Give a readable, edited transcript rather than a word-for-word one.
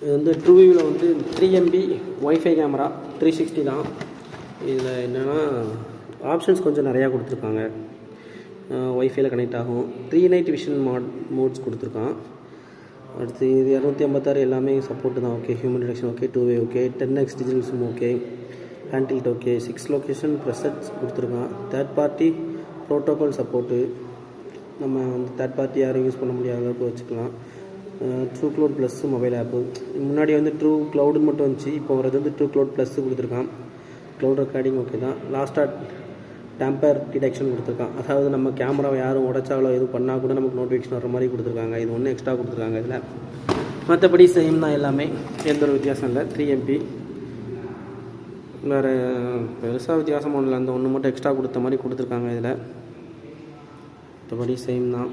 இது வந்து ட்ரூவியூவில் வந்து 3 MB ஒய்ஃபை கேமரா 360 தான். இதில் என்னென்னா ஆப்ஷன்ஸ் கொஞ்சம் நிறையா கொடுத்துருக்காங்க. ஒய்ஃபையில் கனெக்ட் ஆகும். 3 நைட் விஷன் மோட்ஸ் கொடுத்துருக்கான். அடுத்து இது 256 எல்லாமே சப்போர்ட்டு தான். Okay, human detection okay, 2way okay, 10x digital zoom okay, hand tilt okay, 6 location presets கொடுத்துருக்கான். தேர்ட் பார்ட்டி ப்ரோட்டோகால் சப்போர்ட்டு, நம்ம வந்து தேர்ட் பார்ட்டி யாரும் யூஸ் பண்ண முடியாத அளவுக்கு வச்சுக்கலாம். ட்ரூ க்ளவுட் ப்ளஸ் மொபைல் ஆப்பு. முன்னாடி வந்து ட்ரூ க்ளவுடுன்னு மட்டும் வந்துச்சு, இப்போ வரது வந்து ட்ரூ க்ளவுட் ப்ளஸ் கொடுத்துருக்கான். க்ளவுட் ரெக்கார்டிங் ஓகே தான். லாஸ்ட்டாக டேம்பர் டிடெக்ஷன் கொடுத்துருக்கான். அதாவது நம்ம கேமராவை யாரும் உடச்சாலோ எதுவும் பண்ணால் கூட நமக்கு நோட்டிஃபிகேஷன் வர மாதிரி கொடுத்துருக்காங்க. இது ஒன்று எக்ஸ்ட்ரா கொடுத்துருக்காங்க இதில். மற்றபடி சேம் தான் எல்லாமே, எந்த ஒரு வித்தியாசம் இல்லை. 3 MB வேறு பெருசாக வித்தியாசம் ஒன்றும் இல்லை. அந்த ஒன்று மட்டும் எக்ஸ்ட்ரா கொடுத்த மாதிரி கொடுத்துருக்காங்க இதில். மற்றபடி சேம் தான்.